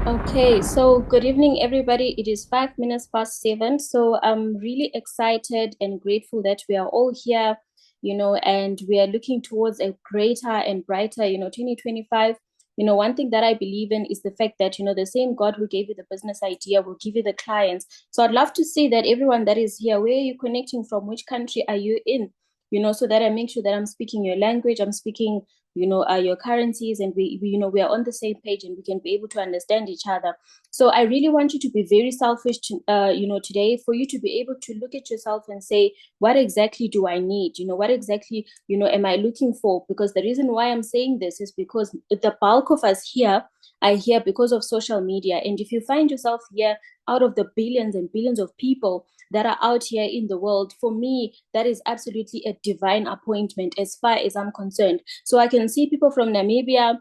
Okay, so good evening, everybody. It is 5 minutes past 7. So I'm really excited and grateful that we are all here, and we are looking towards a greater and brighter, 2025. One thing that I believe in is the fact that, the same God who gave you the business idea will give you the clients. So I'd love to see that everyone that is here, where are you connecting from? Which country are you in? So that I make sure that I'm speaking your language, I'm speaking your currencies, and we are on the same page and we can be able to understand each other. So I really want you to be very selfish today, for you to be able to look at yourself and say, what exactly do I need? What exactly am I looking for? Because the reason why I'm saying this is because the bulk of us here are here because of social media. And if you find yourself here out of the billions and billions of people that are out here in the world, for me, that is absolutely a divine appointment as far as I'm concerned. So I can see people from Namibia.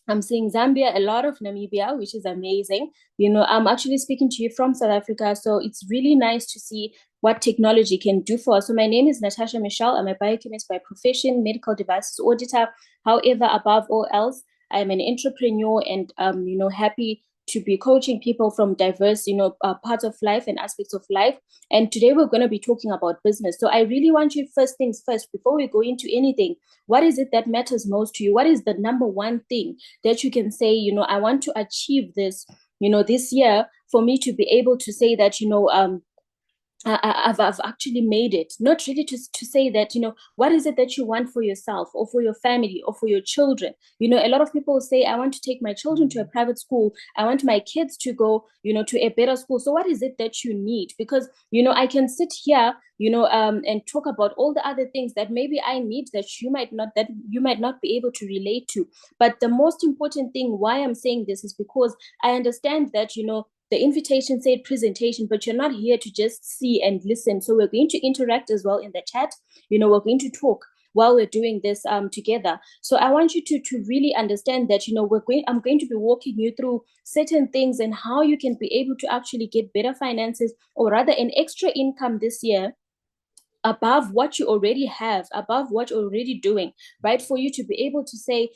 I'm seeing Zambia, a lot of Namibia, which is amazing. I'm actually speaking to you from South Africa. So it's really nice to see what technology can do for us. So my name is Natasha Michelle. I'm a biochemist by profession, medical devices auditor. However, above all else, I'm an entrepreneur and happy to be coaching people from diverse, parts of life and aspects of life. And today we're going to be talking about business. So I really want you, first things first, before we go into anything, what is it that matters most to you? What is the number one thing that you can say, I want to achieve this, this year, for me to be able to say that, I've actually made it. Not really to say that, what is it that you want for yourself or for your family or for your children? A lot of people say, I want to take my children to a private school. I want my kids to go, to a better school. So what is it that you need? Because, I can sit here, and talk about all the other things that maybe I need that you might not be able to relate to. But the most important thing why I'm saying this is because I understand that, the invitation said presentation, but you're not here to just see and listen. So we're going to interact as well in the chat. We're going to talk while we're doing this together. So I want you to really understand that, I'm going to be walking you through certain things and how you can be able to actually get better finances, or rather an extra income this year above what you already have, above what you're already doing, right? For you to be able to say,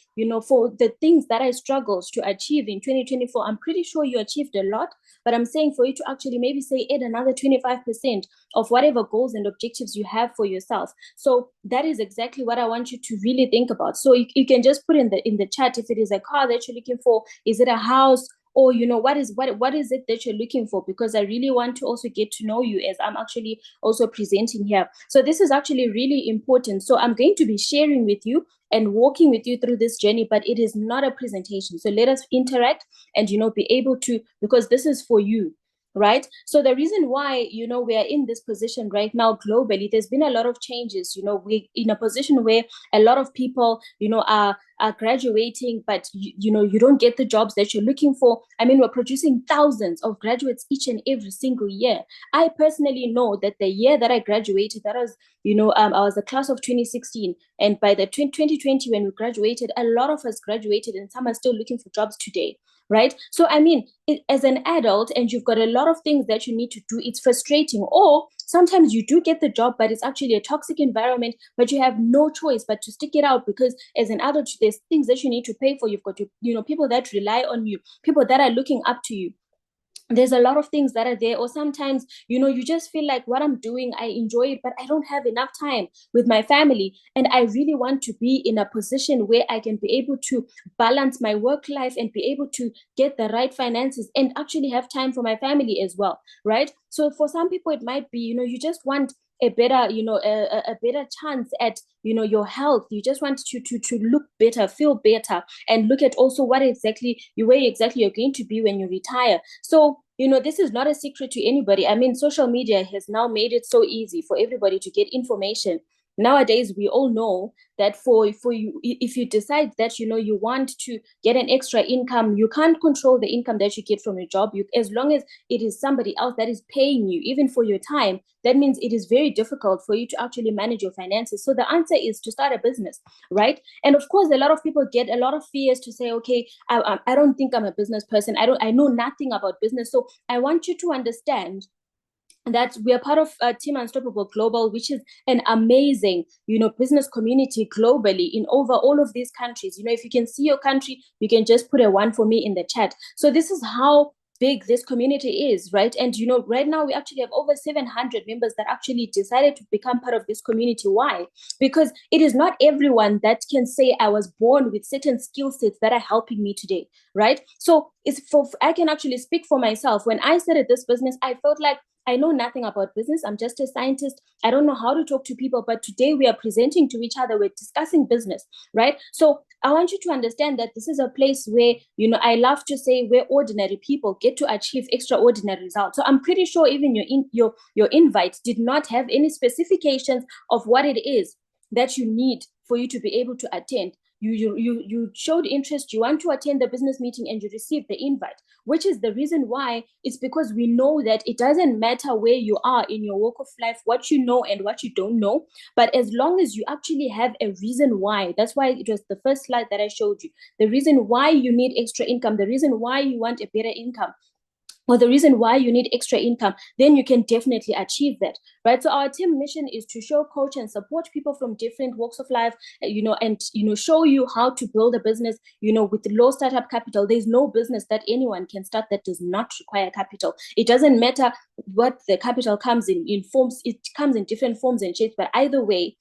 for the things that I struggled to achieve in 2024, I'm pretty sure you achieved a lot, but I'm saying for you to actually maybe say add another 25% of whatever goals and objectives you have for yourself. So that is exactly what I want you to really think about. So you can just put in the chat if it is a car that you're looking for, is it a house, or what is it that you're looking for, because I really want to also get to know you as I'm actually also presenting here. So this is actually really important. So I'm going to be sharing with you and walking with you through this journey, but it is not a presentation. So let us interact and be able to, because this is for you, right? So the reason why we are in this position right now globally, there's been a lot of changes. We in a position where a lot of people are graduating, but you don't get the jobs that you're looking for. I mean, we're producing thousands of graduates each and every single year. I personally know that the year that I graduated, that was, I was the class of 2016. And by the 2020, when we graduated, a lot of us graduated and some are still looking for jobs today, right? So, I mean, as an adult and you've got a lot of things that you need to do, it's frustrating. Or sometimes you do get the job, but it's actually a toxic environment, but you have no choice but to stick it out, because as an adult, there's things that you need to pay for. You've got to, people that rely on you, people that are looking up to you. There's a lot of things that are there. Or sometimes you just feel like what I'm doing, I enjoy it, but I don't have enough time with my family, and I really want to be in a position where I can be able to balance my work life and be able to get the right finances and actually have time for my family as well, right? So for some people it might be, you just want a better, a better chance at your health. You just want to look better, feel better, and look at also what exactly where exactly you're going to be when you retire. So this is not a secret to anybody. I mean, social media has now made it so easy for everybody to get information. Nowadays we all know that for you, if you decide that you want to get an extra income, you can't control the income that you get from your job. As long as it is somebody else that is paying you even for your time, that means it is very difficult for you to actually manage your finances. So the answer is to start a business, right? And of course, a lot of people get a lot of fears to say, okay, I don't think I'm a business person. I know nothing about business. So I want you to understand that we are part of Team Unstoppable Global, which is an amazing, business community globally in over all of these countries. If you can see your country, you can just put a one for me in the chat. So this is how big this community is, right? And right now we actually have over 700 members that actually decided to become part of this community. Why? Because it is not everyone that can say I was born with certain skill sets that are helping me today, right? So I can actually speak for myself. When I started this business, I felt like I know nothing about business. I'm just a scientist. I don't know how to talk to people, but today we are presenting to each other. We're discussing business, right? So I want you to understand that this is a place where, I love to say where ordinary people get to achieve extraordinary results. So I'm pretty sure even your invite did not have any specifications of what it is that you need for you to be able to attend. You showed interest, you want to attend the business meeting, and you received the invite, which is the reason why. It's because we know that it doesn't matter where you are in your walk of life, what you know and what you don't know, but as long as you actually have a reason why. That's why it was the first slide that I showed you, the reason why you need extra income, the reason why you want a better income, or the reason why you need extra income, then you can definitely achieve that, right? So our team mission is to show, coach, and support people from different walks of life, and show you how to build a business, with low startup capital. There's no business that anyone can start that does not require capital. It doesn't matter what the capital comes in forms. It comes in different forms and shapes, but either way,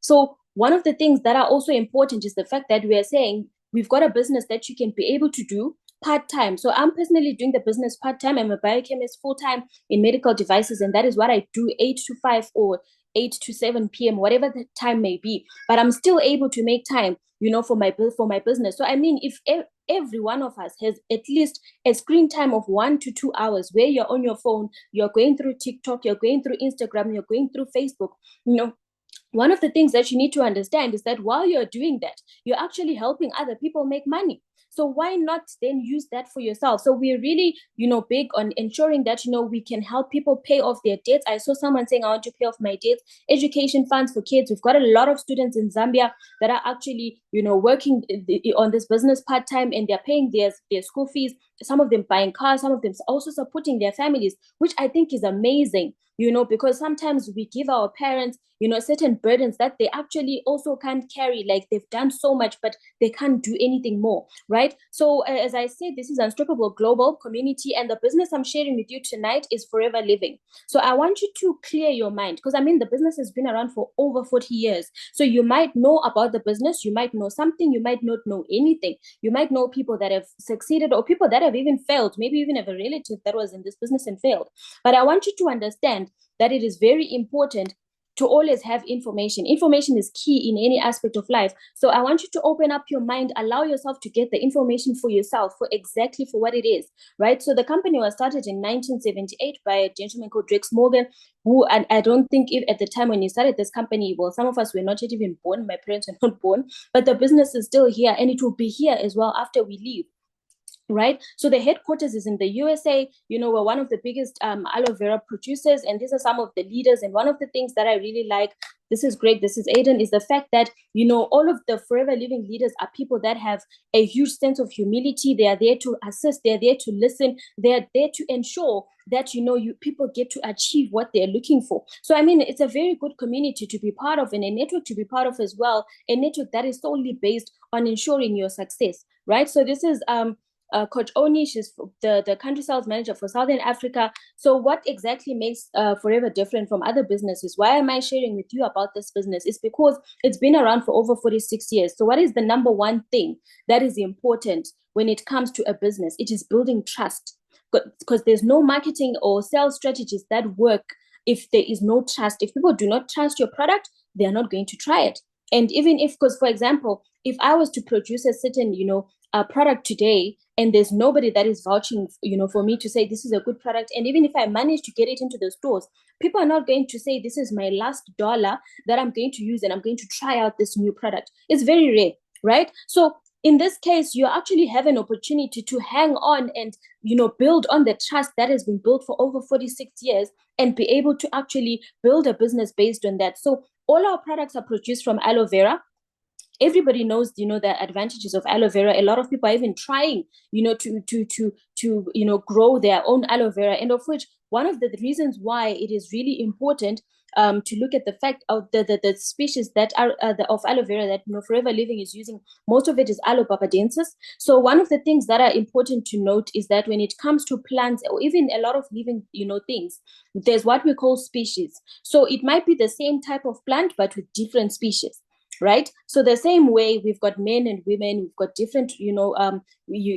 So one of the things that are also important is the fact that we are saying we've got a business that you can be able to do part-time. So I'm personally doing the business part-time. I'm a biochemist full-time in medical devices, and that is what I do, 8 to 5 or 8 to 7 p.m., whatever the time may be. But I'm still able to make time, for my business. So I mean, if every one of us has at least a screen time of 1 to 2 hours where you're on your phone, you're going through TikTok, you're going through Instagram, you're going through Facebook, one of the things that you need to understand is that while you're doing that, you're actually helping other people make money. So why not then use that for yourself? So we're really, big on ensuring that, we can help people pay off their debts. I saw someone saying, I want to pay off my debts, education funds for kids. We've got a lot of students in Zambia that are actually, working on this business part-time, and they're paying their school fees. Some of them buying cars, some of them also supporting their families, which I think is amazing, because sometimes we give our parents, certain burdens that they actually also can't carry. Like, they've done so much, but they can't do anything more, right? So as I said, this is Unstoppable Global Community, and the business I'm sharing with you tonight is Forever Living. So I want you to clear your mind, because I mean, the business has been around for over 40 years. So you might know about the business, you might know something, you might not know anything. You might know people that have succeeded, or people that have even failed, maybe even have a relative that was in this business and failed. But I want you to understand that it is very important to always have information. Information is key in any aspect of life. So I want you to open up your mind, allow yourself to get the information for yourself, for what it is, right? So the company was started in 1978 by a gentleman called Drex Morgan, who, and I don't think if at the time when he started this company, well, some of us were not yet even born, my parents were not born, but the business is still here, and it will be here as well after we leave. Right. So the headquarters is in the USA. We're one of the biggest aloe vera producers, and these are some of the leaders. And one of the things that I really like, this is great, this is Aiden, is the fact that, all of the Forever Living leaders are people that have a huge sense of humility. They are there to assist, they're there to listen, they're there to ensure that, people get to achieve what they're looking for. So, I mean, it's a very good community to be part of, and a network to be part of as well, a network that is solely based on ensuring your success, right? So this is Coach Oni. She's the country sales manager for Southern Africa. So what exactly makes Forever different from other businesses? Why am I sharing with you about this business? It's because it's been around for over 46 years. So what is the number one thing that is important when it comes to a business? It is building trust, because there's no marketing or sales strategies that work if there is no trust. If people do not trust your product, they are not going to try it. And even if, because for example, if I was to produce a certain, product today, and there's nobody that is vouching, for me to say this is a good product, and even if I manage to get it into the stores, people are not going to say this is my last dollar that I'm going to use and I'm going to try out this new product. It's very rare, right? So in this case, you actually have an opportunity to hang on and, build on the trust that has been built for over 46 years, and be able to actually build a business based on that. So all our products are produced from aloe vera. everybody knows, the advantages of aloe vera. A lot of people are even trying, to grow their own aloe vera, and of which one of the reasons why it is really important to look at the fact of the species that are of aloe vera that Forever Living is using. Most of it is Aloe barbadensis. So one of the things that are important to note is that when it comes to plants or even a lot of living things, there's what we call species. So it might be the same type of plant but with different species, right? So the same way we've got men and women, we've got different,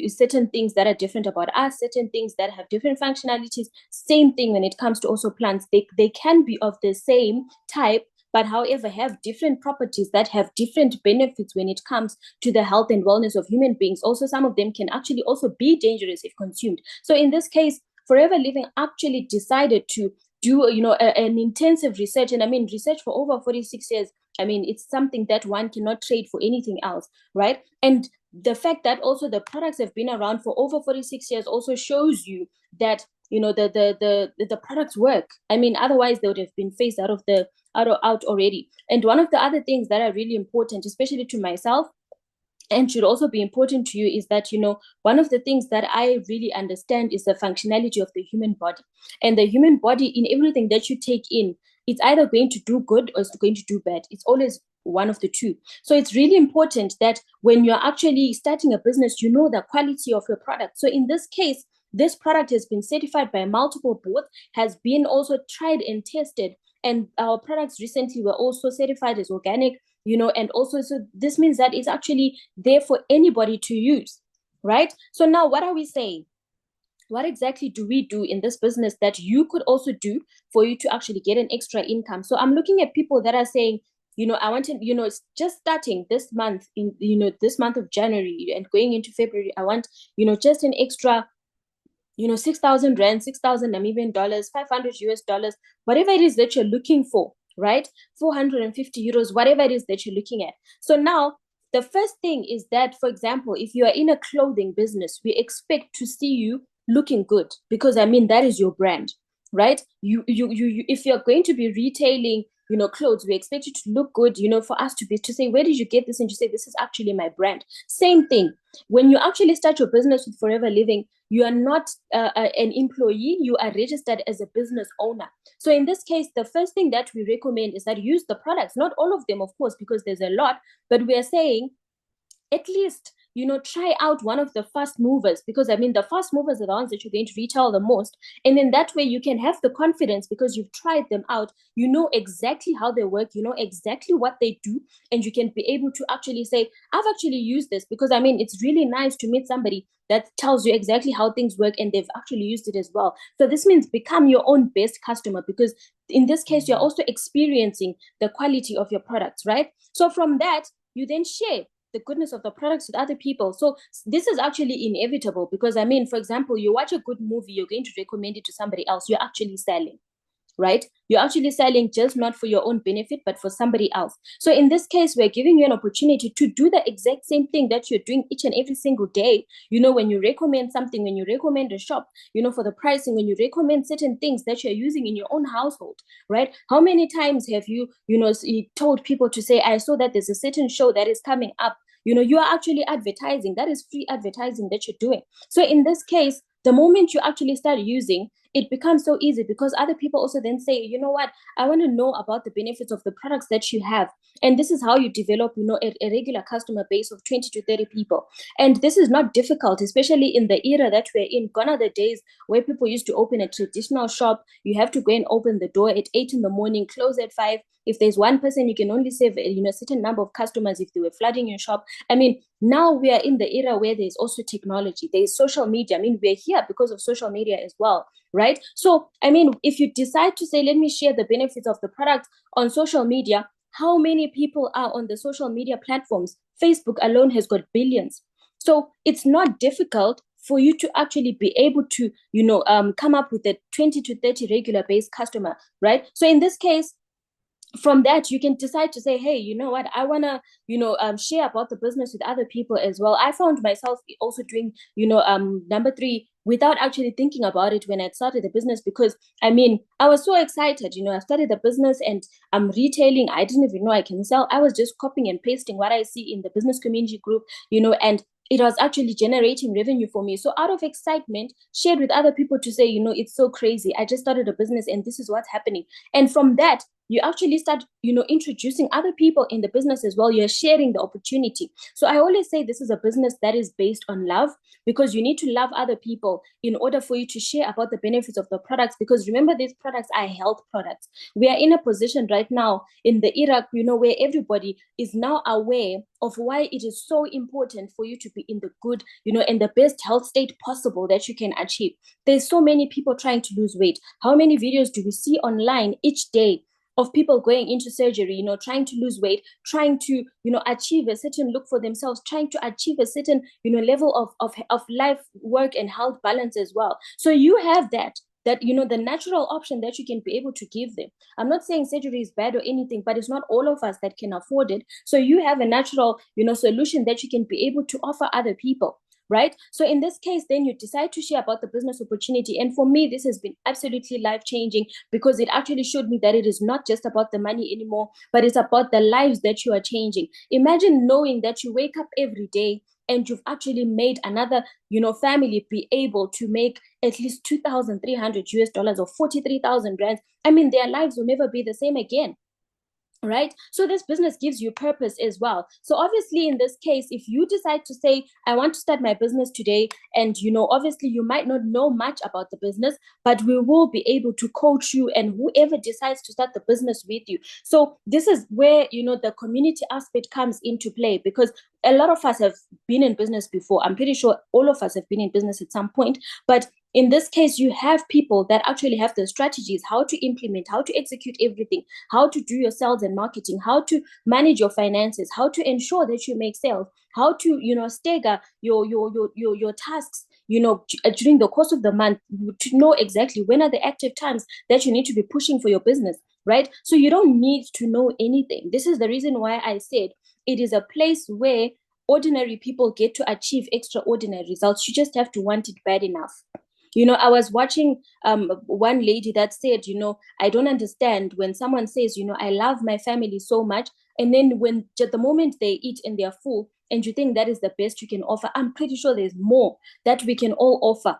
certain things that are different about us, certain things that have different functionalities. Same thing when it comes to also plants. They can be of the same type, but however have different properties that have different benefits when it comes to the health and wellness of human beings. Also, some of them can actually also be dangerous if consumed. So in this case, Forever Living actually decided to do an intensive research, and I mean research for over 46 years. I mean, it's something that one cannot trade for anything else, right? And the fact that also the products have been around for over 46 years also shows you that the products work. I mean, otherwise they would have been phased out already. And one of the other things that are really important, especially to myself, and should also be important to you, is that one of the things that I really understand is the functionality of the human body. And the human body, in everything that you take in, it's either going to do good or it's going to do bad. It's always one of the two. So it's really important that when you're actually starting a business, you know the quality of your product. So in this case, this product has been certified by multiple boards, has been also tried and tested, and our products recently were also certified as organic, and also, so this means that it's actually there for anybody to use, right? So now what are we saying? What exactly do we do in this business that you could also do for you to actually get an extra income? So I'm looking at people that are saying, I want to, it's just starting this month, in this month of January and going into February, I want, just an extra 6,000 rand, 6,000 Namibian dollars, 500 US dollars, whatever it is that you're looking for, right? 450 euros, whatever it is that you're looking at. So now the first thing is that, for example, if you are in a clothing business, we expect to see you looking good, because I mean, that is your brand, right? You if you're going to be retailing clothes, we expect you to look good, for us to say, where did you get this? And you say, this is actually my brand. Same thing when you actually start your business with Forever Living. You are not an employee, you are registered as a business owner. So in this case, the first thing that we recommend is that you use the products, not all of them, of course, because there's a lot, but we are saying at least try out one of the fast movers, because I mean the fast movers are the ones that you're going to retail the most. And then that way you can have the confidence, because you've tried them out, you know exactly how they work, you know exactly what they do, and you can be able to actually say, I've actually used this. Because I mean, it's really nice to meet somebody that tells you exactly how things work and they've actually used it as well. So this means become your own best customer, because in this case you're also experiencing the quality of your products, right? So from that, you then share the goodness of the products with other people. So this is actually inevitable, because I mean, for example, you watch a good movie, you're going to recommend it to somebody else, you're actually selling, right? You're actually selling, just not for your own benefit, but for somebody else. So in this case, we're giving you an opportunity to do the exact same thing that you're doing each and every single day. When you recommend something, when you recommend a shop, for the pricing, when you recommend certain things that you're using in your own household, right? How many times have you told people to say, I saw that there's a certain show that is coming up. You are actually advertising. That is free advertising that you're doing. So in this case, the moment you actually start using, it becomes so easy, because other people also then say, you know what, I want to know about the benefits of the products that you have. And this is how you develop, a regular customer base of 20 to 30 people. And this is not difficult, especially in the era that we're in. Gone are the days where people used to open a traditional shop. You have to go and open the door at 8 in the morning, close at 5. If there's one person, you can only save a certain number of customers if they were flooding your shop. I mean, now we are in the era where there's also technology, there's social media. I mean, we're here because of social media as well, right? So I mean, if you decide to say, let me share the benefits of the product on social media, how many people are on the social media platforms? Facebook alone has got billions. So it's not difficult for you to actually be able to come up with a 20 to 30 regular based customer, right? So in this case, from that, you can decide to say, hey, you know what, I want to share about the business with other people as well. I found myself also doing number 3, without actually thinking about it when I started the business. Because I mean, I was so excited. I started the business and I'm retailing. I didn't even know I can sell. I was just copying and pasting what I see in the business community group, and it was actually generating revenue for me. So out of excitement, shared with other people to say, it's so crazy. I just started a business and this is what's happening. And from that, you actually start, introducing other people in the business as well. You're sharing the opportunity. So I always say this is a business that is based on love, because you need to love other people in order for you to share about the benefits of the products. Because remember, these products are health products. We are in a position right now in the era, where everybody is now aware of why it is so important for you to be in the good, in the best health state possible that you can achieve. There's so many people trying to lose weight. How many videos do we see online each day of people going into surgery, trying to lose weight, trying to, achieve a certain look for themselves, trying to achieve a certain, level of life, work, and health balance as well. So you have that the natural option that you can be able to give them. I'm not saying surgery is bad or anything, but it's not all of us that can afford it. So you have a natural, solution that you can be able to offer other people, right? So in this case, then you decide to share about the business opportunity. And for me, this has been absolutely life changing, because it actually showed me that it is not just about the money anymore, but it's about the lives that you are changing. Imagine knowing that you wake up every day and you've actually made another, family be able to make at least 2,300 US dollars or 43,000 rands. I mean, their lives will never be the same again, right? So this business gives you purpose as well. So obviously in this case, if you decide to say, I want to start my business today, and obviously you might not know much about the business, but we will be able to coach you and whoever decides to start the business with you. So this is where the community aspect comes into play, because a lot of us have been in business before. I'm pretty sure all of us have been in business at some point, but in this case, you have people that actually have the strategies, how to implement, how to execute everything, how to do your sales and marketing, how to manage your finances, how to ensure that you make sales, how to stagger your tasks, during the course of the month, to know exactly when are the active times that you need to be pushing for your business, right? So you don't need to know anything. This is the reason why I said it is a place where ordinary people get to achieve extraordinary results. You just have to want it bad enough. I was watching one lady that said, I don't understand when someone says, I love my family so much, and then when the moment they eat and they're full, and you think that is the best you can offer, I'm pretty sure there's more that we can all offer.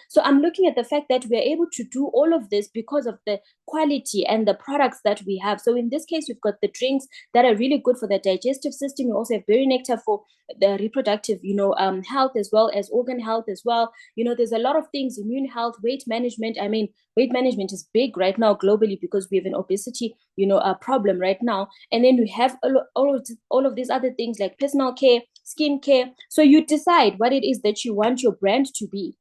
So I'm looking at the fact that we're able to do all of this because of the quality and the products that we have. So in this case, we've got the drinks that are really good for the digestive system. We also have berry nectar for the reproductive health, as well as organ health as well. There's a lot of things: immune health, weight management. I mean, weight management is big right now globally, because we have an obesity a problem right now. And then we have all of these other things like personal care, skin care. So you decide what it is that you want your brand to be,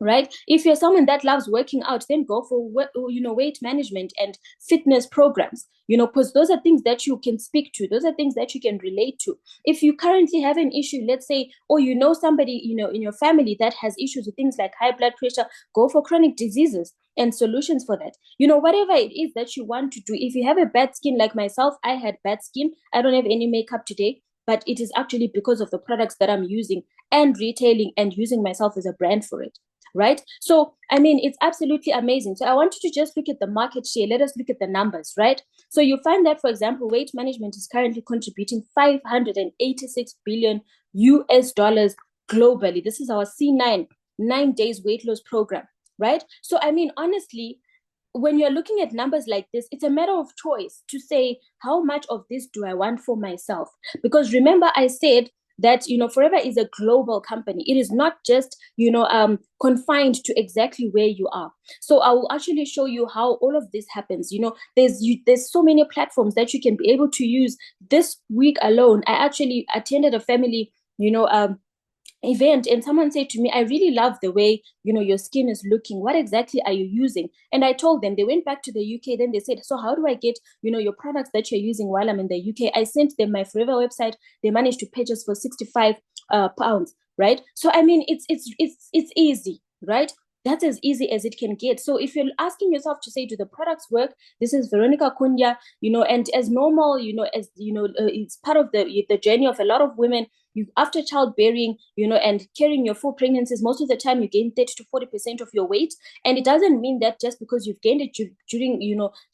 right? If you're someone that loves working out, then go for weight management and fitness programs, because those are things that you can speak to, those are things that you can relate to. If you currently have an issue, let's say, or somebody in your family that has issues with things like high blood pressure, go for chronic diseases and solutions for that. Whatever it is that you want to do. If you have a bad skin, like myself, I had bad skin. I don't have any makeup today, but it is actually because of the products that I'm using and retailing and using myself as a brand for it, right? So, I mean, it's absolutely amazing. So I want you to just look at the market share. Let us look at the numbers, right? So you find that, for example, weight management is currently contributing 586 billion US dollars globally. This is our C9, 9 days weight loss program, right? So, I mean, honestly, when you're looking at numbers like this, it's a matter of choice to say, how much of this do I want for myself? Because remember, I said that Forever is a global company. It is not just confined to exactly where you are. So I will actually show you how all of this happens. There's so many platforms that you can be able to use. This week alone, I actually attended a family event, and someone said to me, I really love the way your skin is looking. What exactly are you using? And I told them. They went back to the UK. Then they said, so how do I get your products that you're using while I'm in the UK? I sent them my Forever website. They managed to purchase for 65 pounds, right? So I mean, it's easy, right? That's as easy as it can get. So if you're asking yourself to say, do the products work? This is Veronica Kunya, and as normal, as it's part of the journey of a lot of women. you after childbearing, and carrying your full pregnancies, most of the time you gain 30 to 40% of your weight. And it doesn't mean that just because you've gained it during,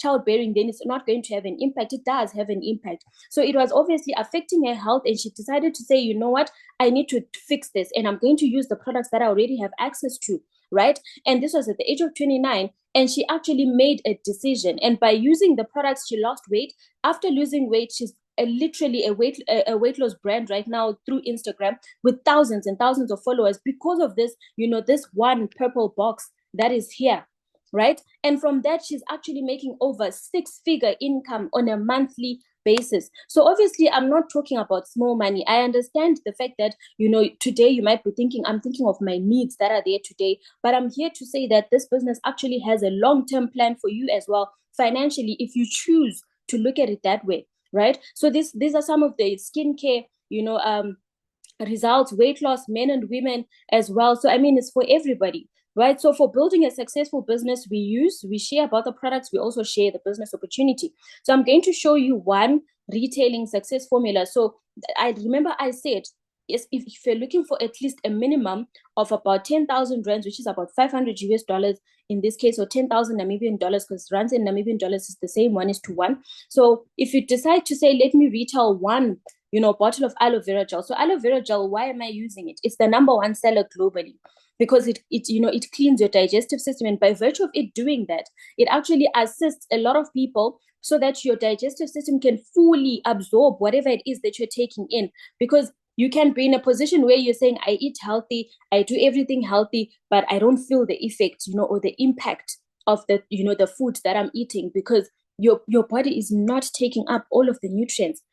childbearing, then it's not going to have an impact. It does have an impact. So it was obviously affecting her health, and she decided to say, you know what, I need to fix this, and I'm going to use the products that I already have access to, right? And this was at the age of 29, and she actually made a decision. And by using the products, she lost weight. After losing weight, she's literally a weight loss brand right now through Instagram with thousands and thousands of followers because of this, this one purple box that is here, right? And from that, she's actually making over 6-figure income on a monthly basis. So obviously, I'm not talking about small money. I understand the fact that, today you might be thinking, I'm thinking of my needs that are there today, but I'm here to say that this business actually has a long-term plan for you as well, financially, if you choose to look at it that way, right? So these are some of the skincare, results, weight loss, men and women as well. So I mean, it's for everybody, right? So for building a successful business, we share about the products, we also share the business opportunity. So I'm going to show you one retailing success formula. So I remember I said, yes, if you're looking for at least a minimum of about 10,000 rands, which is about 500 US dollars in this case, or 10,000 Namibian dollars, because rands and Namibian dollars is the same, 1:1. So if you decide to say, let me retail one bottle of aloe vera gel. So aloe vera gel, why am I using it? It's the number one seller globally because it cleans your digestive system. And by virtue of it doing that, it actually assists a lot of people so that your digestive system can fully absorb whatever it is that you're taking in. Because you can be in a position where you're saying, I eat healthy, I do everything healthy, but I don't feel the effect, or the impact of the food that I'm eating because your body is not taking up all of the nutrients,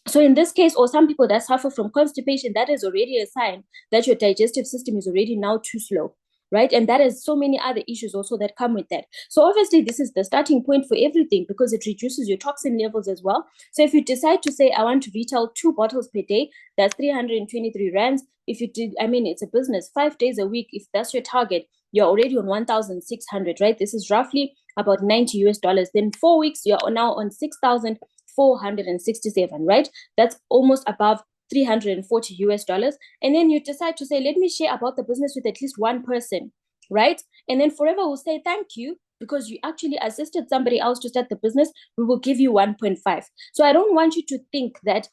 So in this case, or some people that suffer from constipation, that is already a sign that your digestive system is already now too slow, right? And that is so many other issues also that come with that. So obviously, this is the starting point for everything because it reduces your toxin levels as well. So if you decide to say, I want to retail 2 bottles per day, that's 323 rands. If you did, it's a business, 5 days a week. If that's your target, you're already on 1,600, right? This is roughly about 90 US dollars. Then 4 weeks, you're now on 6,467, right? That's almost above 340 US dollars. And then you decide to say, let me share about the business with at least one person, right? And then Forever will say, thank you, because you actually assisted somebody else to start the business. We will give you 1.5. So I don't want you to think that,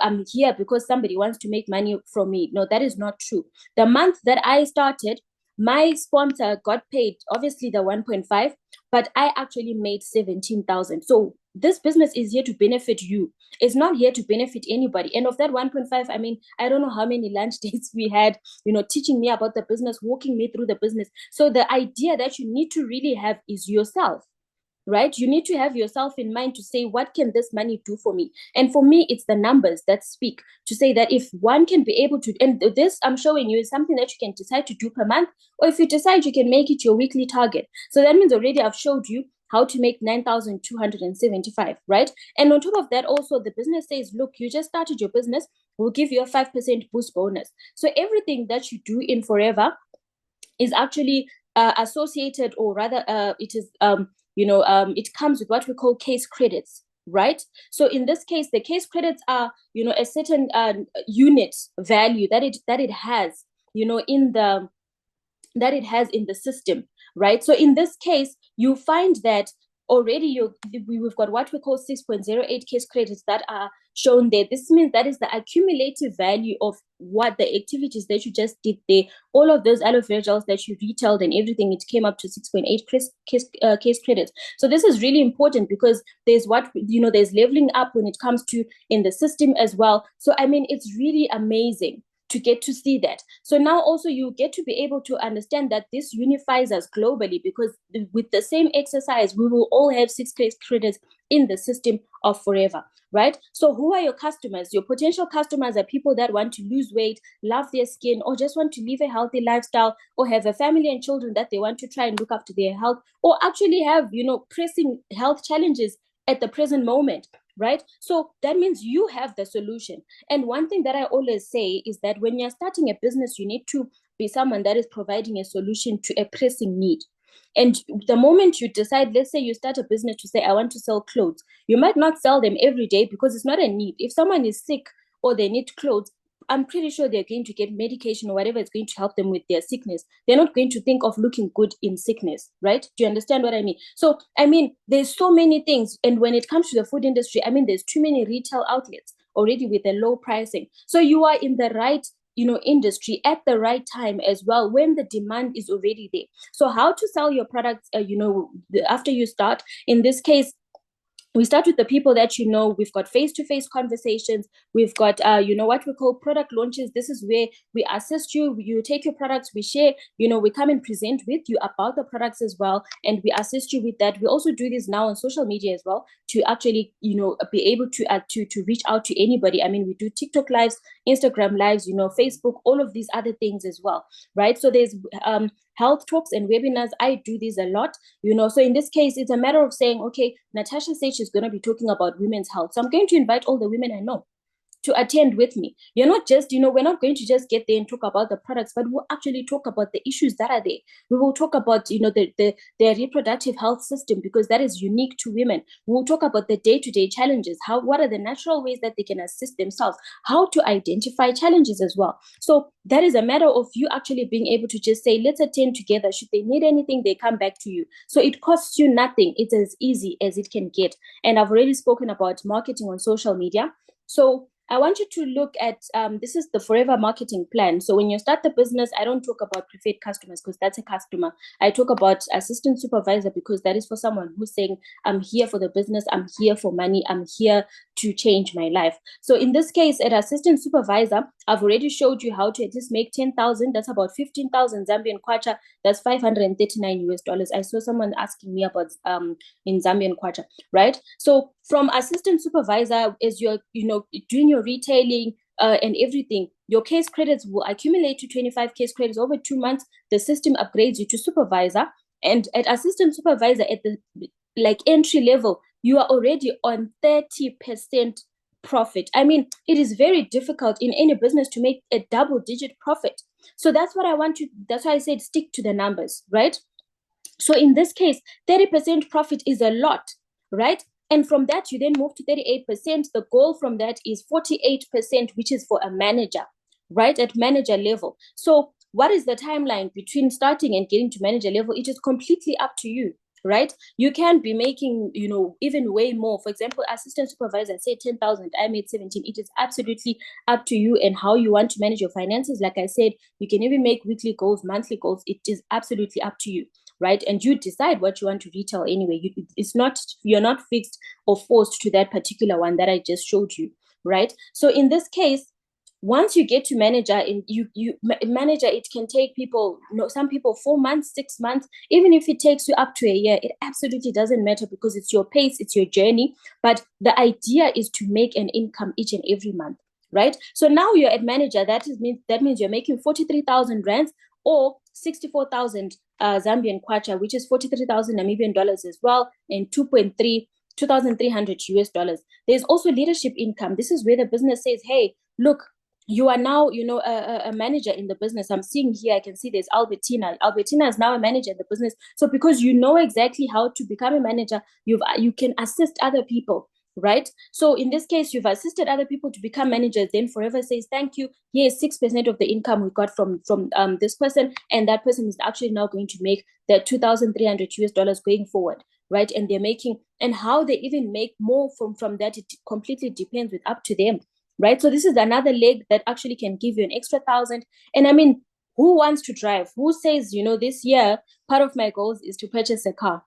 I'm here because somebody wants to make money from me. No, that is not true. The month that I started, my sponsor got paid, obviously the 1.5, but I actually made 17,000. So this business is here to benefit you. It's not here to benefit anybody. And of that 1.5, I don't know how many lunch dates we had, teaching me about the business, walking me through the business. So the idea that you need to really have is yourself, right? You need to have yourself in mind to say, what can this money do for me? And for me, it's the numbers that speak to say that if one can be able to, and this I'm showing you is something that you can decide to do per month, or if you decide you can make it your weekly target. So that means already I've showed you how to make 9,275, right? And on top of that, also the business says, look, you just started your business, we'll give you a 5% boost bonus. So everything that you do in Forever is actually associated, or rather it is it comes with what we call case credits, right? So in this case, the case credits are a certain unit value that it has in the that it has in the system, right? So in this case, you find that already we've got what we call 6.08 case credits that are shown there. This means that is the accumulative value of what the activities that you just did there. All of those aloe vera gels that you retailed and everything, it came up to 6.8 case credits. So this is really important because there's there's leveling up when it comes to in the system as well. So it's really amazing to get to see that. So now also you get to be able to understand that this unifies us globally, because with the same exercise, we will all have 6 credits in the system of Forever, right? So who are your customers? Your potential customers are people that want to lose weight, love their skin, or just want to live a healthy lifestyle, or have a family and children that they want to try and look after their health, or actually have, pressing health challenges at the present moment, right? So that means you have the solution. And one thing that I always say is that when you're starting a business, you need to be someone that is providing a solution to a pressing need. And the moment you decide, let's say you start a business to say, I want to sell clothes, you might not sell them every day because it's not a need. If someone is sick or they need clothes, I'm pretty sure they're going to get medication or whatever is going to help them with their sickness. They're not going to think of looking good in sickness, right? Do you understand what I mean? So, I mean, there's so many things. And when it comes to the food industry, I mean, there's too many retail outlets already with a low pricing. So you are in the right, industry at the right time as well, when the demand is already there. So how to sell your products, after you start, in this case, we start with the people that we've got face-to-face conversations. We've got what we call product launches. This is where we assist you. You take your products, we share, we come and present with you about the products as well, and we assist you with that. We also do this now on social media as well, to actually be able to reach out to anybody. I mean, we do TikTok lives, Instagram lives, Facebook, all of these other things as well, right? So there's health talks and webinars. I do these a lot, so in this case, it's a matter of saying, okay, Natasha said she's going to be talking about women's health, so I'm going to invite all the women I know to attend with me. You're not just, we're not going to just get there and talk about the products, but we'll actually talk about the issues that are there. We will talk about, their reproductive health system, because that is unique to women. We'll talk about the day-to-day challenges, what are the natural ways that they can assist themselves, how to identify challenges as well. So that is a matter of you actually being able to just say, let's attend together. Should they need anything, they come back to you. So it costs you nothing. It's as easy as it can get. And I've already spoken about marketing on social media. So I want you to look at, this is the Forever Marketing Plan. So when you start the business, I don't talk about preferred customers because that's a customer. I talk about assistant supervisor because that is for someone who's saying, I'm here for the business, I'm here for money, I'm here to change my life. So in this case, at assistant supervisor, I've already showed you how to at least make 10,000. That's about 15,000 Zambian kwacha. That's $539. I saw someone asking me about in Zambian kwacha, right? So from assistant supervisor, as you're doing your retailing and everything, your case credits will accumulate to 25 case credits over 2 months. The system upgrades you to supervisor, and at assistant supervisor, at the entry level, you are already on 30% profit. I mean, it is very difficult in any business to make a double-digit profit. So that's what I want you. That's why I said stick to the numbers, right? So in this case, 30% profit is a lot, right? And from that, you then move to 38%. The goal from that is 48%, which is for a manager, right? At manager level. So what is the timeline between starting and getting to manager level? It is completely up to you, right? You can be making, even way more. For example, assistant supervisor, say 10,000, I made 17. It is absolutely up to you and how you want to manage your finances. Like I said, you can even make weekly goals, monthly goals. It is absolutely up to you, right? And you decide what you want to retail anyway. You're not fixed or forced to that particular one that I just showed you, right? So in this case, once you get to manager, and manager, it can take people, some people 4 months, 6 months, even if it takes you up to a year, it absolutely doesn't matter, because it's your pace, it's your journey. But the idea is to make an income each and every month, right? So now you're at manager. That means you're making 43,000 rands or 64,000 Zambian kwacha, which is 43,000 Namibian dollars as well, and 2,300 US dollars. There's also leadership income. This is where the business says, hey, look, you are now, a manager in the business. I'm seeing here, I can see there's Albertina. Albertina is now a manager in the business. So because you know exactly how to become a manager, you can assist other people, right? So in this case, you've assisted other people to become managers. Then Forever says, thank you. Here's 6% of the income we got from this person. And that person is actually now going to make the 2,300 US dollars going forward, right? And they're making, and how they even make more from that, it completely depends, with up to them, right? So this is another leg that actually can give you an extra 1,000. And I mean, who wants to drive? Who says, this year, part of my goals is to purchase a car?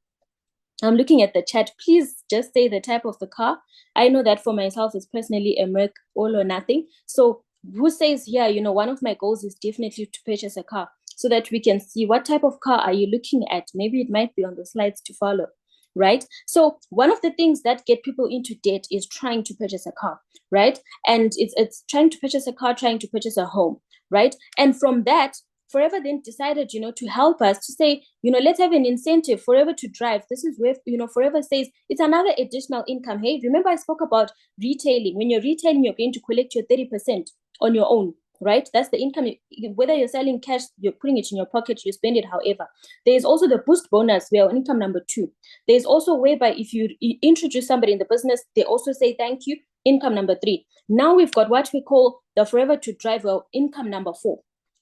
I'm looking at the chat. Please just say the type of the car. I know that for myself, it's personally a Merc, all or nothing. So who says here, one of my goals is definitely to purchase a car, so that we can see what type of car are you looking at. Maybe it might be on the slides to follow, right? So one of the things that get people into debt is trying to purchase a car, right? And it's trying to purchase a car, trying to purchase a home, right? And from that, Forever then decided, to help us, to say, let's have an incentive, Forever to drive. This is where, Forever says it's another additional income. Hey, remember I spoke about retailing. When you're retailing, you're going to collect your 30% on your own, right? That's the income. Whether you're selling cash, you're putting it in your pocket, you spend it however. There's also the boost bonus, where income number 2. There's also whereby if you introduce somebody in the business, they also say thank you. income number 3. Now we've got what we call the Forever to Drive, or income number 4,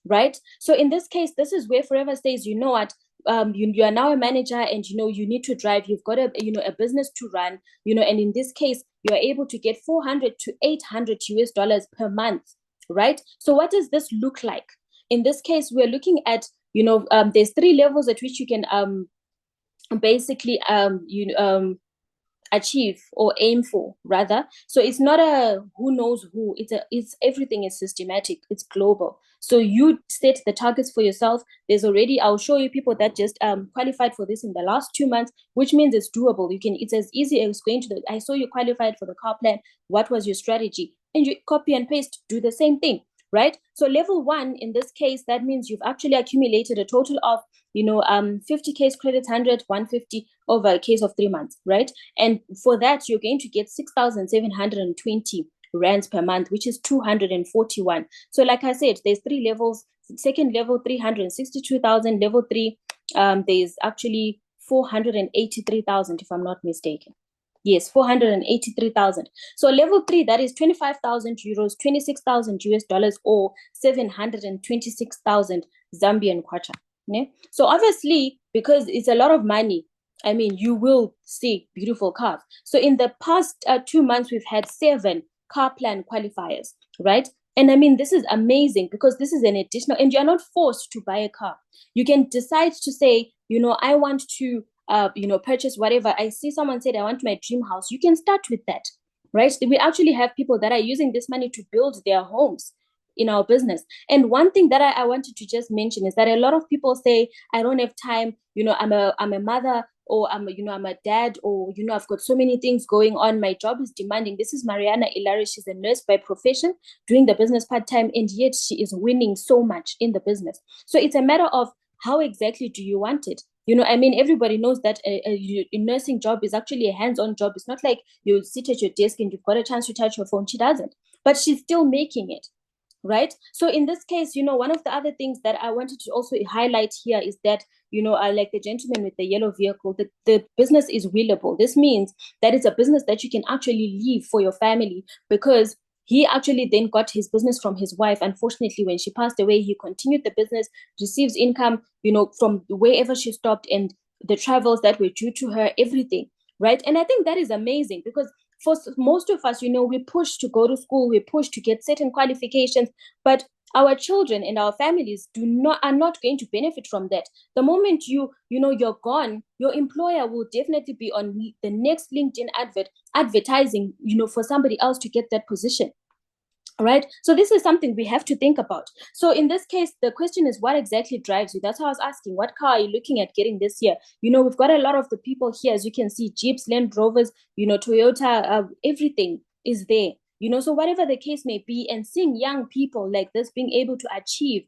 right? So in this case, this is where Forever says, you know what, you are now a manager, and you need to drive, you've got a business to run, and in this case you are able to get 400 to 800 US dollars per month, right? So what does this look like? In this case, we're looking at, there's 3 levels at which you can basically achieve, or aim for rather. So it's not a who knows who, it's everything is systematic, it's global. So you set the targets for yourself. I'll show you people that just qualified for this in the last 2 months, which means it's doable. It's as easy as going to I saw you qualified for the car plan, what was your strategy, and you copy and paste, do the same thing, right? So level 1, in this case, that means you've actually accumulated a total of 50 case credits, 150 over a case of 3 months, right? And for that, you're going to get 6,720 rands per month, which is 241. So like I said, there's 3 levels. Second level, 362,000. Level 3, there's actually 483,000, if I'm not mistaken. Yes, 483,000. So level 3, that is 25,000 euros, 26,000 US dollars, or 726,000 Zambian kwacha. Yeah? So obviously, because it's a lot of money, I mean, you will see beautiful cars. So in the past 2 months, we've had 7 car plan qualifiers, right? And I mean, this is amazing, because this is an additional, and you're not forced to buy a car. You can decide to say, I want to, purchase whatever. I see someone said, I want my dream house. You can start with that, right? We actually have people that are using this money to build their homes in our business. And one thing that I wanted to just mention is that a lot of people say, I don't have time, I'm a mother, or I'm a dad, or I've got so many things going on, my job is demanding. This is Mariana Ilari. She's a nurse by profession, doing the business part-time, and yet she is winning so much in the business. So it's a matter of how exactly do you want it? I mean, everybody knows that a nursing job is actually a hands-on job. It's not like you sit at your desk and you've got a chance to touch your phone. She doesn't, but she's still making it, right? So in this case, one of the other things that I wanted to also highlight here is that, like the gentleman with the yellow vehicle, the business is willable. This means that it's a business that you can actually leave for your family, because he actually then got his business from his wife. Unfortunately, when she passed away, he continued the business, receives income, from wherever she stopped, and the travels that were due to her, everything, right? And I think that is amazing, because for most of us, we push to go to school, we push to get certain qualifications, but our children and our families are not going to benefit from that. The moment you're gone, your employer will definitely be on the next LinkedIn advertising, for somebody else to get that position. Right. So this is something we have to think about. So in this case, the question is, what exactly drives you? That's how I was asking, what car are you looking at getting this year? We've got a lot of the people here, as you can see, Jeeps, Land Rovers, Toyota, everything is there. So whatever the case may be, and seeing young people like this being able to achieve,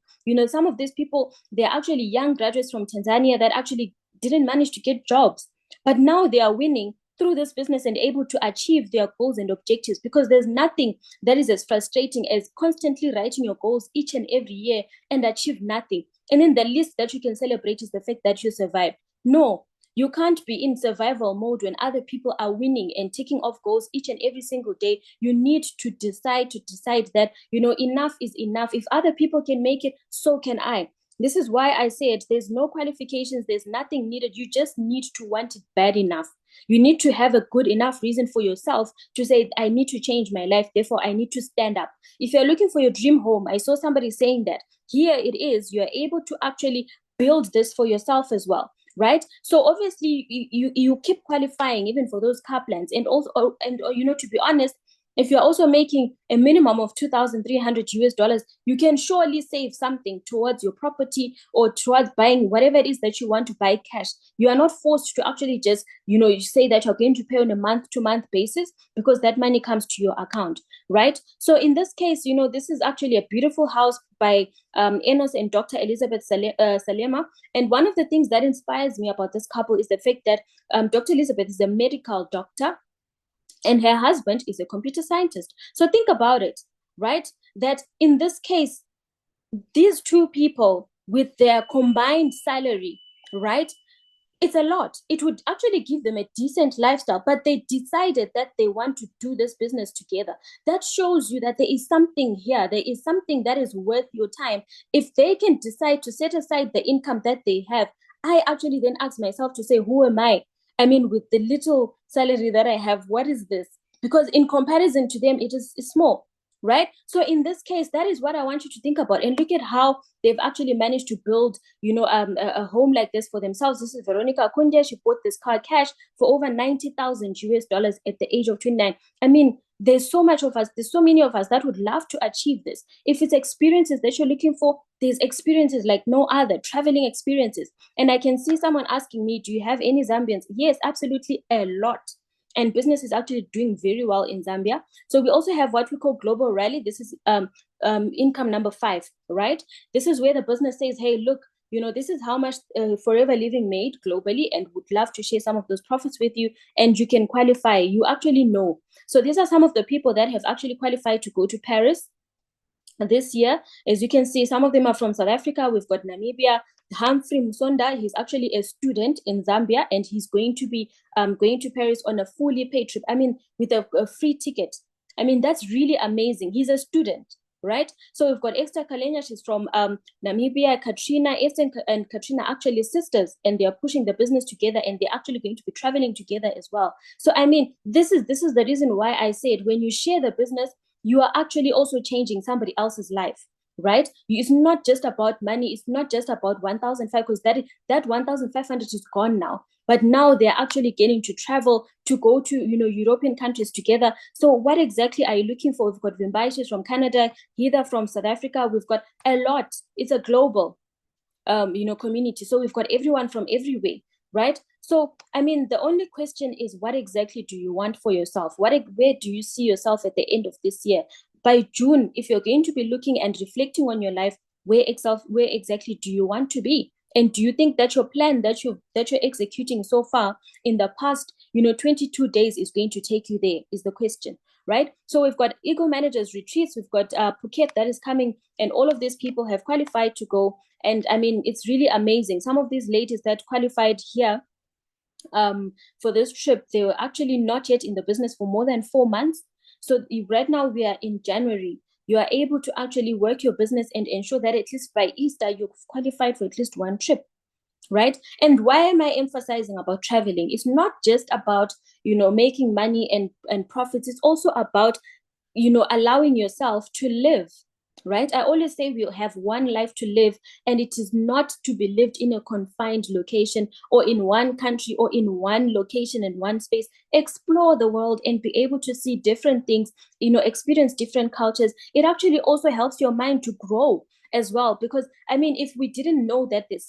some of these people, they're actually young graduates from Tanzania that actually didn't manage to get jobs, but now they are winning through this business and able to achieve their goals and objectives, because there's nothing that is as frustrating as constantly writing your goals each and every year and achieve nothing. And then the least that you can celebrate is the fact that you survived. No, you can't be in survival mode when other people are winning and taking off goals each and every single day. You need to decide that, enough is enough. If other people can make it, so can I. This is why I said there's no qualifications, there's nothing needed. You just need to want it bad enough. You need to have a good enough reason for yourself to say, I need to change my life, therefore I need to stand up. If you're looking for your dream home, I saw somebody saying that here it is, you're able to actually build this for yourself as well, right? So obviously you keep qualifying even for those car plans. And also, to be honest, if you're also making a minimum of 2,300 US dollars, you can surely save something towards your property or towards buying whatever it is that you want to buy cash. You are not forced to actually just, you say that you're going to pay on a month-to-month basis, because that money comes to your account, right? So in this case, this is actually a beautiful house by Enos and Dr. Elizabeth Salema. And one of the things that inspires me about this couple is the fact that Dr. Elizabeth is a medical doctor, and her husband is a computer scientist. So think about it, right? That in this case, these two people with their combined salary, right? It's a lot. It would actually give them a decent lifestyle, but they decided that they want to do this business together. That shows you that there is something here. There is something that is worth your time. If they can decide to set aside the income that they have, I actually then ask myself to say, who am I? I mean, with the little salary that I have, what is this? Because in comparison to them, it is small, right? So in this case, that is what I want you to think about, and look at how they've actually managed to build, a home like this for themselves. This is Veronica Akunde. She bought this car cash for over 90,000 US dollars at the age of 29. I mean, there's so many of us that would love to achieve this. If it's experiences that you're looking for, there's experiences like no other, traveling experiences. And I can see someone asking me, do you have any Zambians? Yes, absolutely, a lot. And business is actually doing very well in Zambia. So we also have what we call Global Rally. This is income number 5, right? This is where the business says, hey, look, this is how much Forever Living made globally, and would love to share some of those profits with you, and you can qualify. You actually know. So these are some of the people that have actually qualified to go to Paris this year. As you can see, some of them are from South Africa. We've got Namibia. Humphrey Musonda, he's actually a student in Zambia, and he's going to be going to Paris on a fully paid trip. I mean, with a free ticket. I mean, that's really amazing. He's a student, right? So we've got Esther Kalenya. She's from Namibia. Katrina, Esther and Katrina are actually sisters, and they are pushing the business together, and they're actually going to be traveling together as well. So I mean, this is the reason why I said when you share the business, you are actually also changing somebody else's life, right? It's not just about money. It's not just about 1,500, because that 1,500 is gone now. But now they're actually getting to travel, to go to European countries together. So what exactly are you looking for? We've got Vimbaishis from Canada, Heather from South Africa. We've got a lot. It's a global community. So we've got everyone from everywhere, right? So I mean, the only question is, what exactly do you want for yourself? Where do you see yourself at the end of this year? By June, if you're going to be looking and reflecting on your life, where exactly do you want to be? And do you think that your plan that you're executing so far in the past 22 days is going to take you there, is the question, right? So we've got Eagle Managers Retreats, we've got Phuket that is coming, and all of these people have qualified to go. And I mean, it's really amazing. Some of these ladies that qualified here for this trip, they were actually not yet in the business for more than 4 months. So right now we are in January. You are able to actually work your business and ensure that at least by Easter, you've qualified for at least one trip, right? And why am I emphasizing about traveling? It's not just about, making money and profits. It's also about, allowing yourself to live, right? I always say we have one life to live, and it is not to be lived in a confined location or in one country or in one location in one space. Explore the world and be able to see different things, experience different cultures. It actually also helps your mind to grow as well, because I mean, if we didn't know that the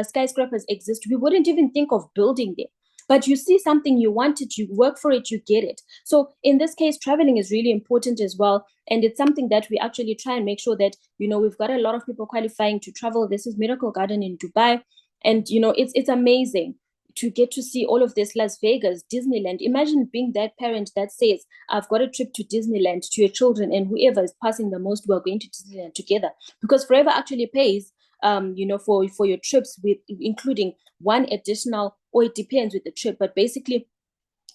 skyscrapers exist, we wouldn't even think of building them. But you see something, you want it, you work for it, you get it. So in this case, traveling is really important as well, and it's something that we actually try and make sure that we've got a lot of people qualifying to travel. This is Miracle Garden in Dubai, and it's amazing to get to see all of this. Las Vegas, Disneyland. Imagine being that parent that says, I've got a trip to Disneyland to your children, and whoever is passing the most, we're going to Disneyland together. Because Forever actually pays for your trips, with including one additional, or it depends with the trip, but basically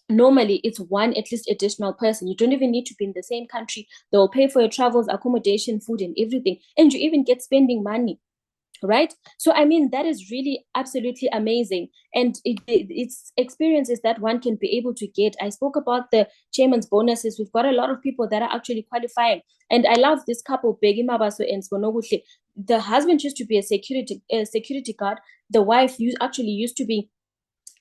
normally it's one at least additional person. You don't even need to be in the same country. They'll pay for your travels, accommodation, food, and everything, and you even get spending money, right? So I mean, that is really absolutely amazing, and it's experiences that one can be able to get. I spoke about the chairman's bonuses. We've got a lot of people that are actually qualifying, and I love this couple, Begi Mabaso and Sponogutle. The husband used to be a security guard. The wife actually used to be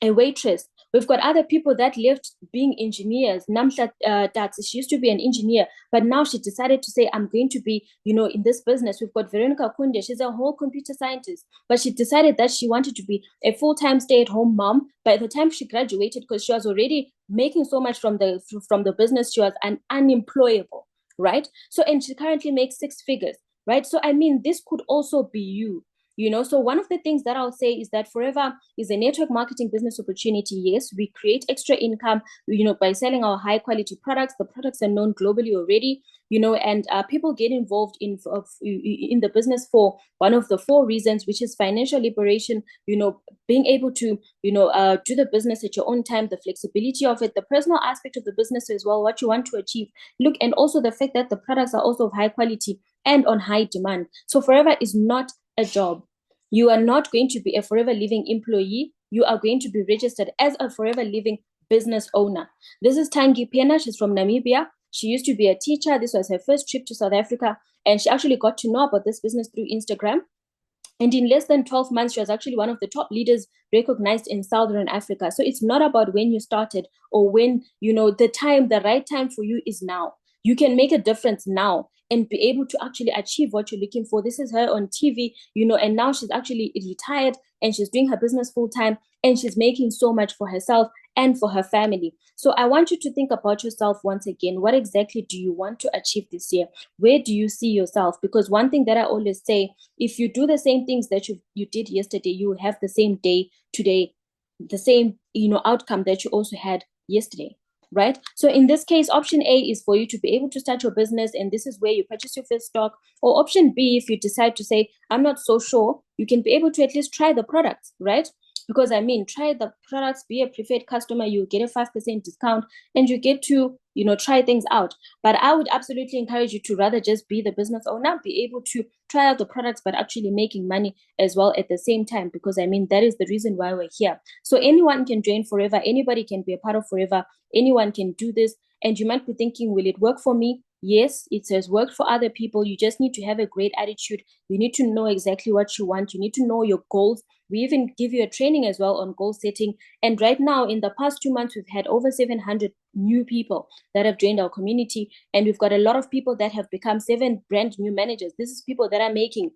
a waitress. We've got other people that left being engineers. Namsha Tax, she used to be an engineer, but now she decided to say, I'm going to be, in this business. We've got Veronica Kunde. She's a whole computer scientist, but she decided that she wanted to be a full-time stay-at-home mom. By the time she graduated, because she was already making so much from the business, she was unemployable, right? So, and she currently makes 6 figures, right? So, I mean, this could also be you. So one of the things that I'll say is that Forever is a network marketing business opportunity. Yes, we create extra income, by selling our high quality products. The products are known globally already. and people get involved in the business for one of the four reasons, which is financial liberation, being able to, do the business at your own time, the flexibility of it, the personal aspect of the business as well, what you want to achieve. Look, and also the fact that the products are also of high quality and on high demand. So Forever is not a job. You are not going to be a Forever Living employee. You are going to be registered as a Forever Living business owner. This is Tangi Pena. She's from Namibia. She used to be a teacher. This was her first trip to South Africa, and she actually got to know about this business through Instagram. And in less than 12 months, she was actually one of the top leaders recognized in Southern Africa. So it's not about when you started or when, the right time for you is now. You can make a difference now and be able to actually achieve what you're looking for. This is her on TV, and now she's actually retired and she's doing her business full time and she's making so much for herself and for her family. So I want you to think about yourself once again. What exactly do you want to achieve this year? Where do you see yourself? Because one thing that I always say, if you do the same things that you did yesterday, you will have the same day today, the same outcome that you also had yesterday, right? So in this case, option A is for you to be able to start your business, and this is where you purchase your first stock. Or option B, if you decide to say, I'm not so sure, you can be able to at least try the products, right? Because try the products, be a preferred customer, you get a 5% discount and you get to, try things out. But I would absolutely encourage you to rather just be the business owner, be able to try out the products, but actually making money as well at the same time. Because that is the reason why we're here. So anyone can join Forever. Anybody can be a part of Forever. Anyone can do this. And you might be thinking, will it work for me? Yes, it has worked for other people. You just need to have a great attitude. You need to know exactly what you want. You need to know your goals. We even give you a training as well on goal setting. And right now, in the past 2 months, we've had over 700 new people that have joined our community. And we've got a lot of people that have become 7 brand new managers. This is people that are making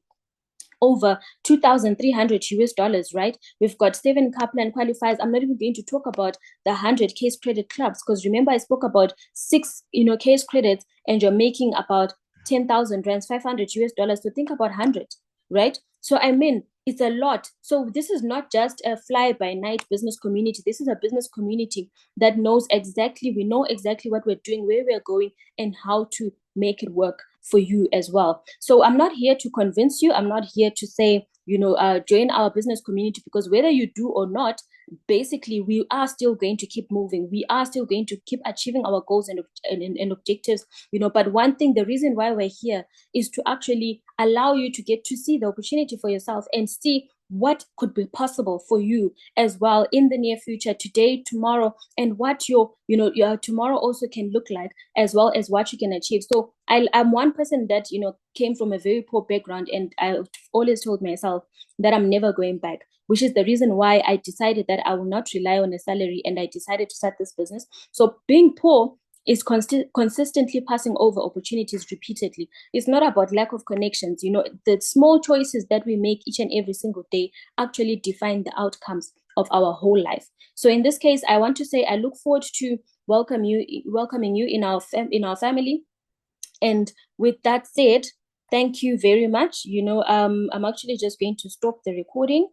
over 2,300 US dollars, right? We've got 7 Kaplan qualifiers. I'm not even going to talk about the 100 case credit clubs, because remember I spoke about 6, case credits, and you're making about 10,000 rands, 500 US dollars. So think about 100, right? So it's a lot. So this is not just a fly by night business community. This is a business community that we know exactly what we're doing, where we're going, and how to make it work for you as well. So I'm not here to convince you. I'm not here to say, join our business community, because whether you do or not, basically we are still going to keep moving. We are still going to keep achieving our goals and objectives, but one thing, the reason why we're here is to actually allow you to get to see the opportunity for yourself and see what could be possible for you as well in the near future, today, tomorrow, and what your tomorrow also can look like, as well as what you can achieve. So I'm one person that came from a very poor background, and I've always told myself that I'm never going back, which is the reason why I decided that I will not rely on a salary, and I decided to start this business. So being poor is consistently passing over opportunities repeatedly. It's not about lack of connections. The small choices that we make each and every single day actually define the outcomes of our whole life. So in this case, I want to say I look forward to welcoming you in our family. And with that said, thank you very much. I'm actually just going to stop the recording.